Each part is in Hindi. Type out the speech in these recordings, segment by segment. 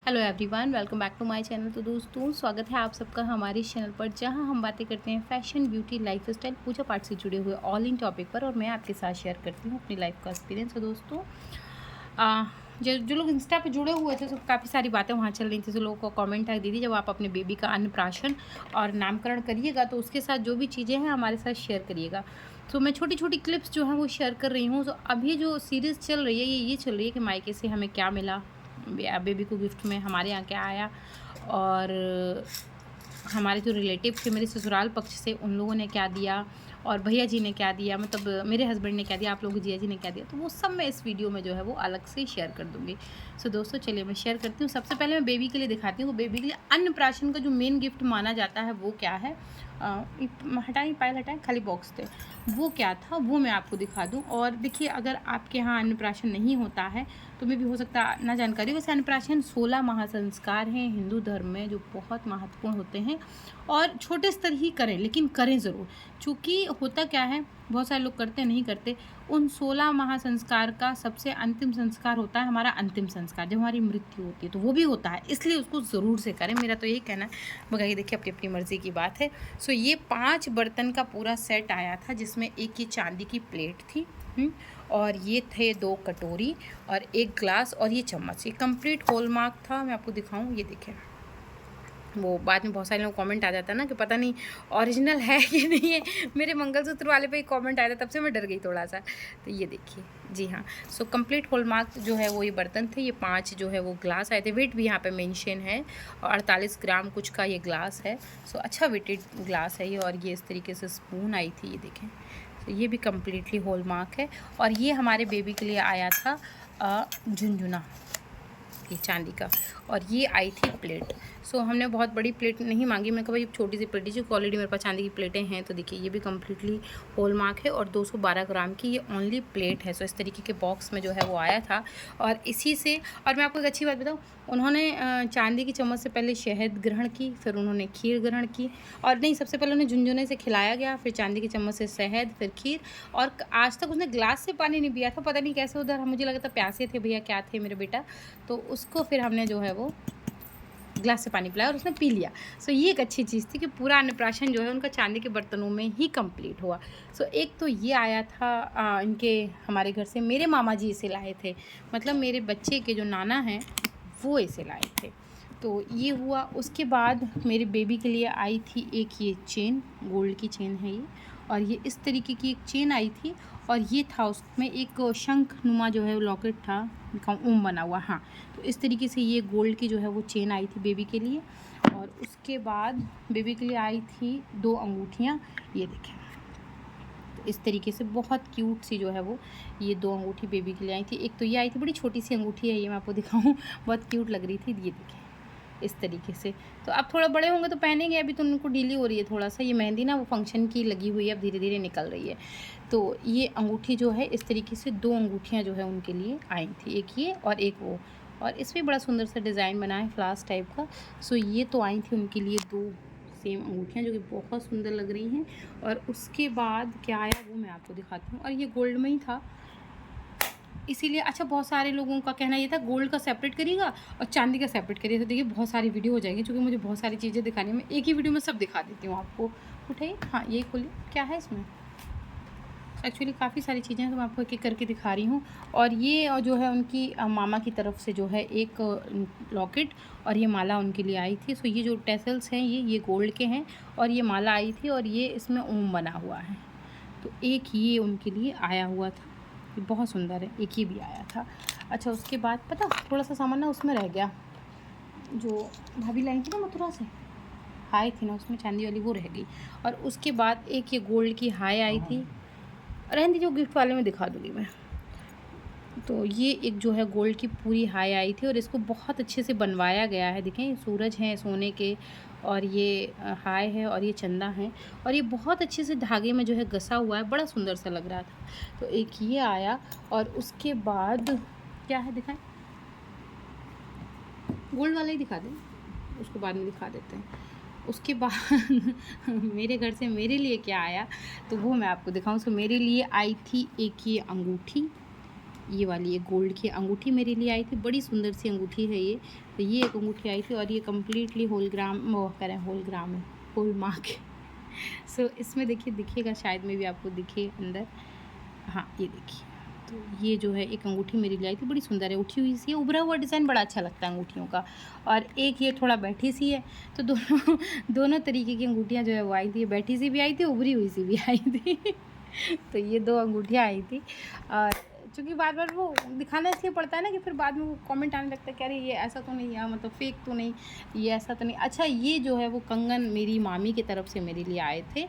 Hello everyone, welcome back to my channel. तो दोस्तों, स्वागत है आप सबका हमारे इस चैनल पर, जहां हम बातें करते हैं फैशन, ब्यूटी, लाइफस्टाइल, पूजा पाठ से जुड़े हुए ऑल इन टॉपिक पर। और मैं आपके साथ शेयर करती हूं अपनी लाइफ का एक्सपीरियंस। तो दोस्तों, जो लोग इंस्टा पे जुड़े हुए थे, तो काफ़ी सारी बातें वहाँ चल रही थी। तो लोगों को कमेंट आ दीदी, जब आप अपने बेबी का अन्नप्राशन और नामकरण करिएगा तो उसके साथ जो भी चीज़ें हैं हमारे साथ शेयर करिएगा। तो मैं छोटी छोटी क्लिप्स जो हैं वो शेयर कर रही हूँ। तो अभी जो सीरीज़ चल रही है ये चल रही है कि मायके से हमें क्या मिला, बेबी को गिफ्ट में हमारे यहाँ क्या आया, और हमारे जो रिलेटिव थे मेरे ससुराल पक्ष से, उन लोगों ने क्या दिया, और भैया जी ने क्या दिया, मतलब मेरे हस्बैंड ने क्या दिया, आप लोगों के जिया जी ने क्या दिया। तो वो सब मैं इस वीडियो में जो है वो अलग से शेयर कर दूँगी। सो दोस्तों, चलिए मैं शेयर करती हूँ। सबसे पहले मैं बेबी के लिए दिखाती हूँ। बेबी के लिए अन्नप्राशन का जो मेन गिफ्ट माना जाता है वो क्या है। हटाएँ, पायल हटाएँ, खाली बॉक्स थे, वो क्या था वो मैं आपको दिखा दूँ। और देखिए, अगर आपके यहाँ अन्नप्राशन नहीं होता है तो मैं भी हो सकता ना जानकारी हो। वैसे अन्नप्राशन 16 महासंस्कार हैं हिंदू धर्म में, जो बहुत महत्वपूर्ण होते हैं। और छोटे स्तर ही करें, लेकिन करें ज़रूर। चूँकि होता क्या है, बहुत सारे लोग करते नहीं करते। उन 16 महासंस्कार का सबसे अंतिम संस्कार होता है हमारा अंतिम संस्कार, जब हमारी मृत्यु होती है, तो वो भी होता है, इसलिए उसको ज़रूर से करें। मेरा तो यही कहना है। मगर ये देखिए, अपनी अपनी मर्ज़ी की बात है। सो ये 5 बर्तन का पूरा सेट आया था, जिसमें एक ये चांदी की प्लेट थी, और ये थे 2 कटोरी और 1 ग्लास और ये चम्मच। ये कंप्लीट हॉलमार्क था। मैं आपको दिखाऊं, ये देखें। वो बाद में बहुत सारे लोग कमेंट आ जाता है ना कि पता नहीं ओरिजिनल है कि नहीं है। मेरे मंगलसूत्र वाले पे ही कमेंट आया था, तब से मैं डर गई थोड़ा सा। तो ये देखिए, जी हाँ। सो कंप्लीट हॉलमार्क जो है वो ये बर्तन थे। ये 5 जो है वो ग्लास आए थे। वेट भी यहाँ पे मेंशन है, और 48 ग्राम कुछ का ये ग्लास है। सो अच्छा वेटेड ग्लास है ये। और ये इस तरीके से स्पून आई थी, ये देखें। तो ये भी कम्प्लीटली हॉलमार्क है। और ये हमारे बेबी के लिए आया था झुनझुना, ये चांदी का। और ये आई थी प्लेट। सो हमने बहुत बड़ी प्लेट नहीं मांगी। मैं कहा भाई छोटी सी प्लेट दीजिए, ऑलरेडी मेरे पास चांदी की प्लेटें हैं। तो देखिए, ये भी कम्प्लीटली हॉलमार्क है और 212 ग्राम की ये ओनली प्लेट है। सो इस तरीके के बॉक्स में जो है वो आया था। और इसी से, और मैं आपको एक अच्छी बात बताऊँ, उन्होंने चांदी की चम्मच से पहले शहद ग्रहण की, फिर उन्होंने खीर ग्रहण की। और नहीं, सबसे पहले उन्हें झुनझुने से खिलाया गया, फिर चांदी की चम्मच से शहद, फिर खीर। और आज तक उसने ग्लास से पानी नहीं पिया था, पता नहीं कैसे। उधर मुझे लगा था प्यासे थे भैया, क्या थे मेरे बेटा। तो उसको फिर हमने जो है वो ग्लास से पानी पिलाया और उसने पी लिया। सो ये एक अच्छी चीज़ थी कि पूरा अन्नप्राशन जो है उनका चांदी के बर्तनों में ही कंप्लीट हुआ। सो एक तो ये आया था इनके, हमारे घर से मेरे मामा जी इसे लाए थे, मतलब मेरे बच्चे के जो नाना हैं वो इसे लाए थे। तो ये हुआ। उसके बाद मेरे बेबी के लिए आई थी एक ये चेन, गोल्ड की चेन है ये। और ये इस तरीके की एक चेन आई थी। और ये था उसमें एक शंख नुमा जो है लॉकेट था, ओम बना हुआ। हाँ, तो इस तरीके से ये गोल्ड की जो है वो चेन आई थी बेबी के लिए। और उसके बाद बेबी के लिए आई थी 2 अंगूठियाँ, ये देखें। तो इस तरीके से बहुत क्यूट सी जो है वो ये 2 अंगूठी बेबी के लिए आई थी। एक तो ये आई थी, बड़ी छोटी सी अंगूठी है ये, मैं आपको दिखाऊँ, बहुत क्यूट लग रही थी। ये देखें इस तरीके से। तो अब थोड़ा बड़े होंगे तो पहनेंगे, अभी तो उनको ढीली हो रही है थोड़ा सा। ये मेहंदी ना वो फंक्शन की लगी हुई है, अब धीरे धीरे निकल रही है। तो ये अंगूठी जो है इस तरीके से 2 अंगूठियाँ जो है उनके लिए आई थी, एक ये और एक वो। और इसमें बड़ा सुंदर सा डिज़ाइन बना है फ्लास टाइप का। सो ये तो आई थी उनके लिए 2 सेम अंगूठियाँ, जो कि बहुत सुंदर लग रही हैं। और उसके बाद क्या आया वो मैं आपको दिखाती हूँ। और ये गोल्ड में ही था, इसीलिए। अच्छा, बहुत सारे लोगों का कहना ये था गोल्ड का सेपरेट करिएगा और चांदी का सेपरेट करिए। तो देखिए, बहुत सारी वीडियो हो जाएगी, क्योंकि मुझे बहुत सारी चीज़ें दिखानी है। मैं एक ही वीडियो में सब दिखा देती हूँ आपको। उठाइए, हाँ ये खोलिए, क्या है इसमें। एक्चुअली काफ़ी सारी चीज़ें हैं, तो मैं आपको एक एक करके दिखा रही हूँ। और ये जो है उनकी मामा की तरफ से जो है एक लॉकेट और ये माला उनके लिए आई थी। सो ये जो टेसल्स हैं ये गोल्ड के हैं, और ये माला आई थी, और ये इसमें ओम बना हुआ है। तो एक ये उनके लिए आया हुआ था, ये बहुत सुंदर है। एक ही भी आया था। अच्छा, उसके बाद पता थोड़ा सा सामान ना उसमें रह गया, जो भाभी लाई थी ना मथुरा से, हाय थी ना उसमें चांदी वाली, वो रह गई। और उसके बाद एक ये गोल्ड की हाय आई थी। रहने जो गिफ्ट वाले में दिखा दूँगी मैं। तो ये एक जो है गोल्ड की पूरी हाय आई थी, और इसको बहुत अच्छे से बनवाया गया है। देखें, सूरज हैं सोने के, और ये हाय है, और ये चंदा है, और ये बहुत अच्छे से धागे में जो है घसा हुआ है, बड़ा सुंदर सा लग रहा था। तो एक ये आया। और उसके बाद क्या है दिखाएं, गोल्ड वाला ही दिखा दें, उसको बाद में दिखा देते हैं। उसके बाद मेरे घर से मेरे लिए क्या आया, तो वो मैं आपको दिखाऊं। सो मेरे लिए आई थी एक ये अंगूठी, ये वाली एक गोल्ड की अंगूठी मेरे लिए आई थी, बड़ी सुंदर सी अंगूठी है ये। तो ये एक अंगूठी आई थी और ये कम्प्लीटली होल ग्राम, वो कह रहे हैं होल ग्राम है, होल मार्क है। सो इसमें देखिए, दिखेगा शायद में भी आपको दिखे अंदर, हाँ ये देखिए। तो ये जो है एक अंगूठी मेरे लिए आई थी, बड़ी सुंदर है, उठी हुई सी है, उभरा हुआ डिज़ाइन बड़ा अच्छा लगता है अंगूठियों का। और एक ये थोड़ा बैठी सी है, तो दोनों दोनों तरीके की अंगूठियाँ जो है वो आई थी, बैठी सी भी आई थी, उभरी हुई सी भी आई थी। तो ये 2 अंगूठियाँ आई थी। और चूँकि बार-बार वो दिखाना इसलिए पड़ता है ना कि फिर बाद में वो कमेंट आने लगता है कि अरे ये ऐसा तो नहीं है, मतलब फेक तो नहीं, ये ऐसा तो नहीं। अच्छा, ये जो है वो कंगन मेरी मामी की तरफ से मेरे लिए आए थे।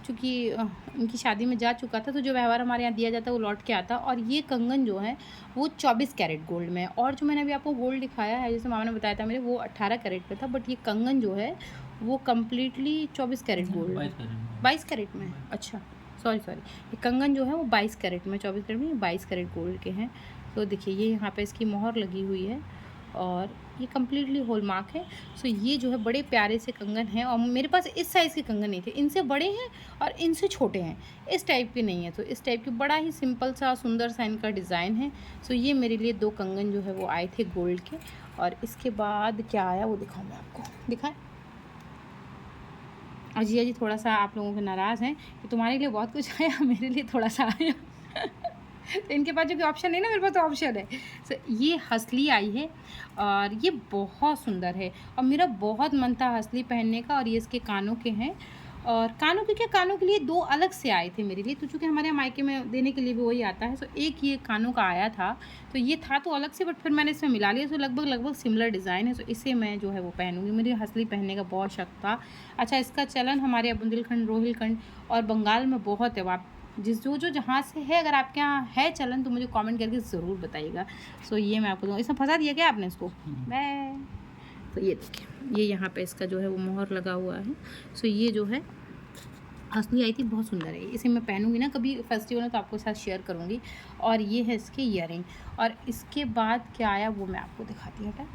चूँकि उनकी शादी में जा चुका था, तो जो व्यवहार हमारे यहाँ दिया जाता है वो लौट के आता। और ये कंगन जो है वो 24 कैरेट गोल्ड में है, और जो मैंने अभी आपको गोल्ड दिखाया है, जैसे मामा ने बताया था मेरे, वो 18 कैरेट में था। बट ये कंगन जो है वो कम्प्लीटली 24 कैरेट गोल्ड में, 22 कैरेट में। अच्छा सॉरी, ये कंगन जो है वो 22 कैरेट में, 24 कैरेट में, 22 कैरेट गोल्ड के हैं। तो देखिए ये यहाँ पे इसकी मोहर लगी हुई है और ये कम्प्लीटली हॉलमार्क है। सो ये जो है बड़े प्यारे से कंगन हैं, और मेरे पास इस साइज़ के कंगन नहीं थे, इनसे बड़े हैं और इनसे छोटे हैं, इस टाइप के नहीं है। तो इस टाइप के बड़ा ही सिंपल सा सुंदर सा इनका डिज़ाइन है। सो ये मेरे लिए 2 कंगन जो है वो आए थे गोल्ड के। और इसके बाद क्या आया वो दिखाऊँ मैं आपको, दिखाएँ। और जिया जी थोड़ा सा आप लोगों के नाराज़ हैं कि तुम्हारे लिए बहुत कुछ आया, मेरे लिए थोड़ा सा आया। तो इनके पास जो कि ऑप्शन नहीं ना, मेरे पास तो ऑप्शन है। सो ये हंसली आई है और ये बहुत सुंदर है, और मेरा बहुत मन था हंसली पहनने का। और ये इसके कानों के हैं, और कानों के क्या, कानों के लिए 2 अलग से आए थे मेरे लिए। तो चूँकि हमारे यहाँ मायके में देने के लिए भी वही आता है, सो एक ये कानों का आया था। तो ये था तो अलग से, बट फिर मैंने इसमें मिला लिया। सो लगभग सिमिलर डिज़ाइन है। सो इसे मैं जो है वो पहनूँगी, मुझे हंसली पहनने का बहुत शौक था। अच्छा, इसका चलन हमारे बुंदेलखंड, रोहिलखंड और बंगाल में बहुत है। आप जो जहाँ से है, अगर आपके यहाँ है चलन तो मुझे कमेंट करके ज़रूर बताइएगा। सो ये मैं आपको दूँगा। इसमें फंसा दिया क्या आपने इसको? मैं तो ये देखिए, ये यहाँ पे इसका जो है वो मोहर लगा हुआ है। सो ये जो है हंसली आई थी, बहुत सुंदर है। इसे मैं पहनूंगी ना कभी फेस्टिवल में तो आपको साथ शेयर करूँगी। और ये है इसके ईयरिंग। और इसके बाद क्या आया वो मैं आपको दिखाती हूँ।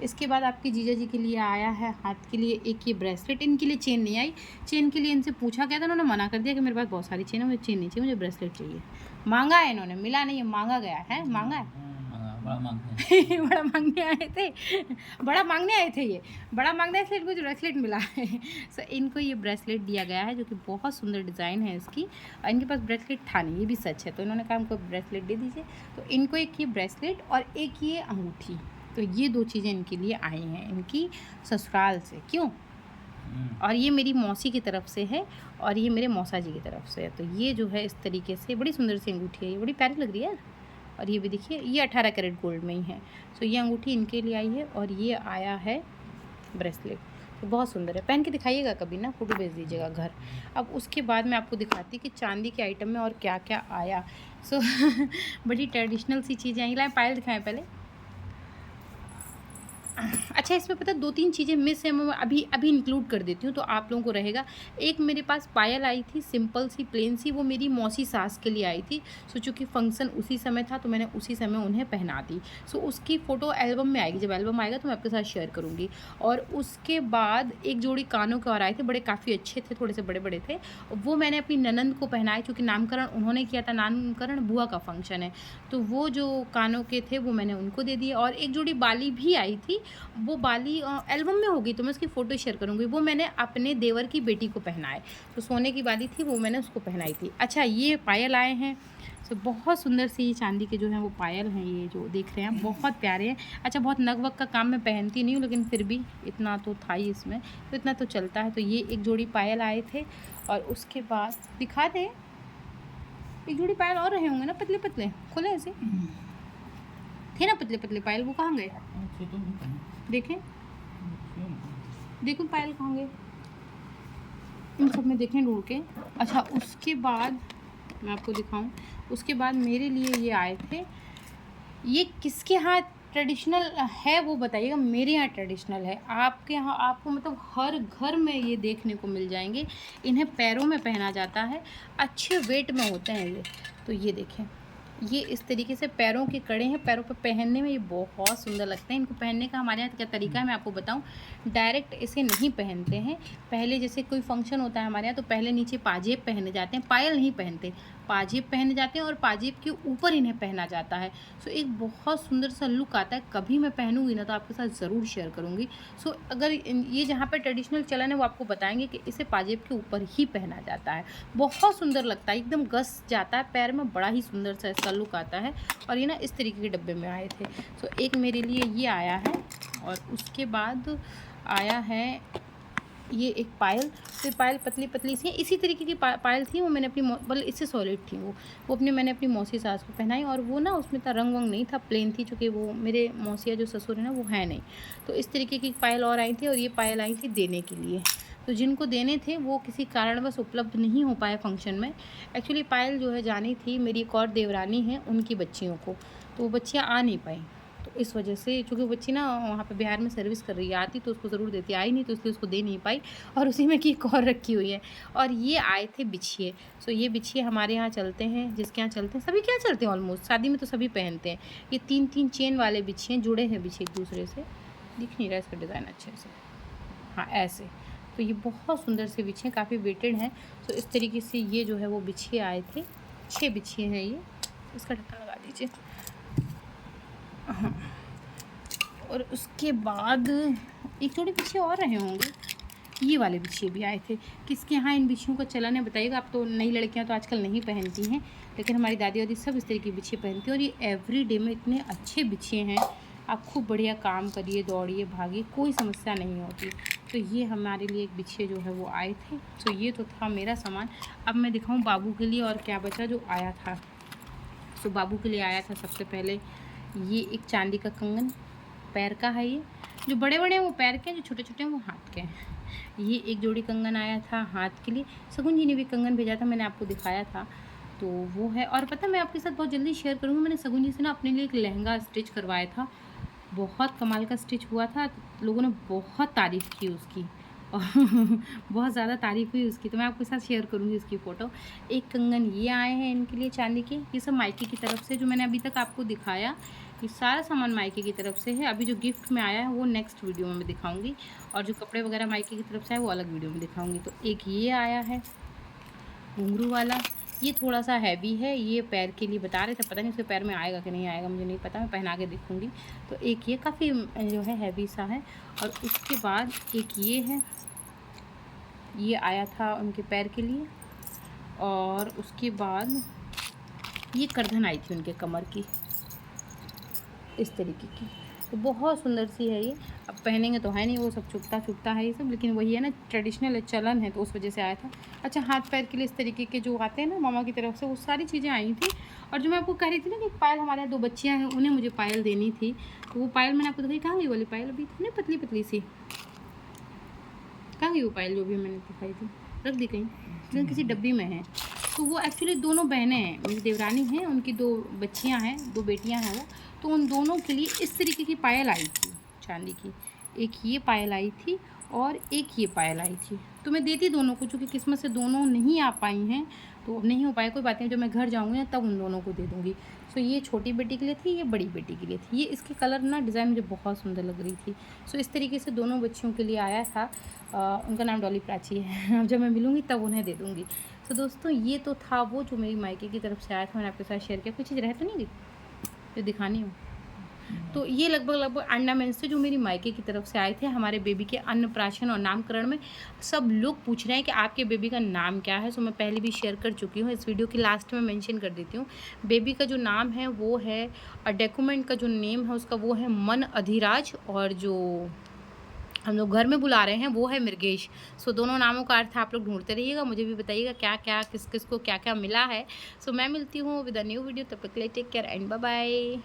इसके बाद आपके जीजा जी के लिए आया है हाथ के लिए एक ये ब्रेसलेट। इनके लिए चेन नहीं आई, चेन के लिए इनसे पूछा गया था, उन्होंने मना कर दिया कि मेरे पास बहुत सारी चेन है, मुझे चेन नहीं चाहिए, मुझे ब्रेसलेट चाहिए। मांगा है इन्होंने, मिला नहीं है, मांगा गया है, मांगा है। बड़ा मांगने आए थे, बड़ा मांगने आए थे, ये बड़ा मांगने आए थे, इनको जो ब्रेसलेट मिला है। सो इनको ये ब्रेसलेट दिया गया है, जो कि बहुत सुंदर डिज़ाइन है इसकी। और इनके पास ब्रेसलेट था नहीं, ये भी सच है, तो इन्होंने कहा हमको ब्रेसलेट दे दीजिए। तो इनको एक ये ब्रेसलेट और एक ये अंगूठी, तो ये 2 चीज़ें इनके लिए आई हैं इनकी ससुराल से। क्यों? और ये मेरी मौसी की तरफ से है और ये मेरे मौसा जी की तरफ से है। तो ये जो है इस तरीके से बड़ी सुंदर सी अंगूठी है, ये बड़ी प्यारी लग रही है। और ये भी देखिए, ये 18 कैरेट गोल्ड में ही है। सो ये अंगूठी इनके लिए आई है और ये आया है ब्रेसलेट। तो बहुत सुंदर है, पहन के दिखाइएगा कभी ना, फ़ोटो भेज दीजिएगा घर। अब उसके बाद मैं आपको दिखाती कि चांदी के आइटम में और क्या क्या आया। सो बड़ी ट्रेडिशनल सी चीज़ें आई। लाए पायल दिखाएं पहले। अच्छा, इसमें पता है 2-3 चीज़ें मिस है, मैं अभी इंक्लूड कर देती हूँ तो आप लोगों को रहेगा। एक मेरे पास पायल आई थी सिंपल सी प्लेन सी, वो मेरी मौसी सास के लिए आई थी। सो चूँकि फंक्शन उसी समय था तो मैंने उसी समय उन्हें पहना दी। सो उसकी फ़ोटो एल्बम में आएगी, जब एल्बम आएगा तो मैं आपके साथ शेयर करूँगी। और उसके बाद एक जोड़ी कानों के और आए थे, बड़े काफ़ी अच्छे थे, थोड़े से बड़े बड़े थे। वो मैंने अपनी ननंद को पहनाए, क्योंकि नामकरण उन्होंने किया था, नामकरण बुआ का फंक्शन है, तो वो जो कानों के थे वो मैंने उनको दे दिए। और एक जोड़ी बाली भी आई थी, वो बाली एल्बम में होगी तो मैं उसकी फ़ोटो शेयर करूँगी। वो मैंने अपने देवर की बेटी को पहनाए, तो सोने की बाली थी, वो मैंने उसको पहनाई थी। अच्छा, ये पायल आए हैं, सो बहुत सुंदर सी चांदी के जो हैं वो पायल हैं, ये जो देख रहे हैं बहुत प्यारे हैं। अच्छा, बहुत नग वग का काम मैं पहनती नहीं हूँ, लेकिन फिर भी इतना तो था ही इसमें, तो इतना तो चलता है। तो ये एक जोड़ी पायल आए थे। और उसके बाद दिखा दें, एक जोड़ी पायल और रहे होंगे ना, पतले पतले खुले ऐसे थे ना, पतले पतले पायल, वो कहाँ गए? देखें, देखो पायल कहाँ गए, इन सब में देखें ढूंढ के। अच्छा, उसके बाद मैं आपको दिखाऊं, उसके बाद मेरे लिए ये आए थे। ये किसके यहाँ ट्रेडिशनल है वो बताइएगा, मेरे यहाँ ट्रेडिशनल है। आपके यहाँ आपको मतलब हर घर में ये देखने को मिल जाएंगे। इन्हें पैरों में पहना जाता है, अच्छे वेट में होते हैं ये। तो ये देखें, ये इस तरीके से पैरों के कड़े हैं, पैरों पे पहनने में ये बहुत सुंदर लगते हैं। इनको पहनने का हमारे यहाँ क्या तरीका है मैं आपको बताऊं। डायरेक्ट इसे नहीं पहनते हैं, पहले जैसे कोई फंक्शन होता है हमारे यहाँ तो पहले नीचे पाजेब पहने जाते हैं, पायल नहीं पहनते। पाजेब पहने जाते हैं और पाजेब के ऊपर इन्हें पहना जाता है। सो एक बहुत सुंदर सा लुक आता है। कभी मैं पहनूंगी ना तो आपके साथ ज़रूर शेयर करूंगी। सो अगर ये जहाँ पे ट्रेडिशनल चलन है वो आपको बताएंगे कि इसे पाजेब के ऊपर ही पहना जाता है। बहुत सुंदर लगता है, एकदम गस जाता है पैर में, बड़ा ही सुंदर सा इसका लुक आता है। और ये ना इस तरीके के डब्बे में आए थे। सो एक मेरे लिए ये आया है और उसके बाद आया है ये एक पायल। तो पायल पतली पतली सी इसी तरीके की पायल थी, वो मैंने अपनी मतलब इससे सॉलिड थी वो मैंने अपनी मौसी सास को पहनाई। और वो ना उसमें इतना रंग वंग नहीं था, प्लेन थी, चूँकि वो मेरे मौसिया जो ससुर है ना वो है नहीं। तो इस तरीके की पायल और आई थी और ये पायल आई थी देने के लिए। तो जिनको देने थे वो किसी कारणवश उपलब्ध नहीं हो पाए फंक्शन में। एक्चुअली पायल जो है जानी थी मेरी एक और देवरानी है उनकी बच्चियों को, तो वो बच्चियाँ आ नहीं पाई। तो इस वजह से, चूँकि बच्ची ना वहाँ पे बिहार में सर्विस कर रही है, आती तो उसको ज़रूर देती, आई नहीं तो इसलिए उसको दे नहीं पाई। और उसी में की एक और रखी हुई है। और ये आए थे बिछिए। सो ये बिछिए हमारे यहाँ चलते हैं, जिसके यहाँ चलते हैं, सभी के यहाँ चलते हैं ऑलमोस्ट, शादी में तो सभी पहनते हैं। ये 3-3 चेन वाले बिछिए जुड़े हैं बिछिए एक दूसरे से, दिख नहीं रहा इसका डिज़ाइन अच्छे से, हाँ ऐसे। तो ये बहुत सुंदर से बिछिए, काफ़ी वेटेड हैं। तो इस तरीके से ये जो है वो बिछिए आए थे, 6 बिछिए हैं ये। इसका ढक्कन लगा दीजिए। हाँ, और उसके बाद एक जोड़ी बिछिए और रहे होंगे, ये वाले बिछिए भी आए थे। किसके यहाँ इन बिछियों का चलन है बताइएगा। आप तो नई लड़कियाँ तो आजकल नहीं पहनती हैं, लेकिन हमारी दादी वादी सब इस तरह के बिछिए पहनती हैं। और ये एवरी डे में इतने अच्छे बिछिए हैं, आप खूब बढ़िया काम करिए, दौड़िए, भागिए, कोई समस्या नहीं होती। तो ये हमारे लिए एक बिछिए जो है वो आए थे। तो ये तो था मेरा सामान। अब मैं दिखाऊँ बाबू के लिए और क्या बचा जो आया था। तो बाबू के लिए आया था सबसे पहले ये एक चांदी का कंगन, पैर का है। ये जो बड़े बड़े हैं वो पैर के हैं, जो छोटे छोटे हैं वो हाथ के हैं। ये एक जोड़ी कंगन आया था हाथ के लिए। सगुन जी ने भी कंगन भेजा था, मैंने आपको दिखाया था, तो वो है। और पता मैं आपके साथ बहुत जल्दी शेयर करूँगी, मैंने सगुन जी से ना अपने लिए एक लहंगा स्टिच करवाया था, बहुत कमाल का स्टिच हुआ था। लोगों ने बहुत तारीफ़ की उसकी और बहुत ज़्यादा तारीफ़ हुई उसकी, तो मैं आपके साथ शेयर करूँगी उसकी फ़ोटो। एक कंगन ये आए हैं इनके लिए चांदी के, ये सब मायके की तरफ से, जो मैंने अभी तक आपको दिखाया ये सारा सामान मायके की तरफ से है। अभी जो गिफ्ट में आया है वो नेक्स्ट वीडियो में मैं दिखाऊंगी, और जो कपड़े वगैरह मायके की तरफ से है वो अलग वीडियो में दिखाऊंगी। तो एक ये आया है घुंघरू वाला, ये थोड़ा सा हैवी है, ये पैर के लिए बता रहे थे, पता नहीं उसके पैर में आएगा कि नहीं आएगा मुझे नहीं पता, मैं पहना के देखूँगी। तो एक ये काफ़ी जो है हैवी सा है। और उसके बाद एक ये है, ये आया था उनके पैर के लिए। और उसके बाद ये करधन आई थी उनके कमर की, इस तरीके की। तो बहुत सुंदर सी है ये। अब पहनेंगे तो है नहीं, वो सब चुभता है ये सब, लेकिन वही है ना, ट्रेडिशनल चलन है तो उस वजह से आया था। अच्छा, हाथ पैर के लिए इस तरीके के जो आते हैं ना मामा की तरफ से, वो सारी चीज़ें आई थी। और जो मैं आपको कह रही थी ना कि पायल, हमारे यहाँ 2 बच्चियाँ हैं, उन्हें मुझे पायल देनी थी, तो वो पायल मैंने आपको दिखाई। कहाँ गई वाली पायल? अभी थी ना पतली पतली सी, कहाँ गई वो पायल जो भी मैंने दिखाई थी? रख दी कहीं, किसी डब्बी में है। तो वो एक्चुअली दोनों बहनें हैं, मेरी देवरानी हैं, उनकी 2 बच्चियां हैं, 2 बेटियां हैं वो। तो उन दोनों के लिए इस तरीके की पायल आई थी चांदी की। एक ये पायल आई थी और एक ये पायल आई थी। तो मैं देती दोनों को, चूँकि किस्मत से दोनों नहीं आ पाई हैं तो नहीं हो पाया, कोई बात नहीं, जब मैं घर जाऊँगी ना तब उन दोनों को दे दूँगी। सो ये छोटी बेटी के लिए थी, ये बड़ी बेटी के लिए थी। ये इसके कलर ना डिज़ाइन मुझे बहुत सुंदर लग रही थी। सो इस तरीके से दोनों बच्चियों के लिए आया था। उनका नाम डॉली प्राची है। अब जब मैं मिलूँगी तब उन्हें दे दूँगी। तो दोस्तों ये तो था वो जो मेरी मायके की तरफ से आया था, मैंने आपके साथ शेयर किया। कोई चीज़ रह तो नहीं गई जो दिखानी हो? तो ये लगभग ऑर्नामेंट्स से जो मेरी मायके की तरफ से आए थे हमारे बेबी के अन्नप्राशन और नामकरण में। सब लोग पूछ रहे हैं कि आपके बेबी का नाम क्या है। सो मैं पहले भी शेयर कर चुकी हूँ, इस वीडियो के लास्ट में मेंशन कर देती हूँ। बेबी का जो नाम है वो है, और डॉक्यूमेंट का जो नेम है उसका वो है मन अधिराज, और जो हम लोग घर में बुला रहे हैं वो है मृगेश। सो दोनों नामों का अर्थ आप लोग ढूंढते रहिएगा, मुझे भी बताइएगा क्या क्या किस किस को क्या क्या मिला है। सो मैं मिलती हूँ विद अ न्यू वीडियो, तब तक के लिए take care and bye bye.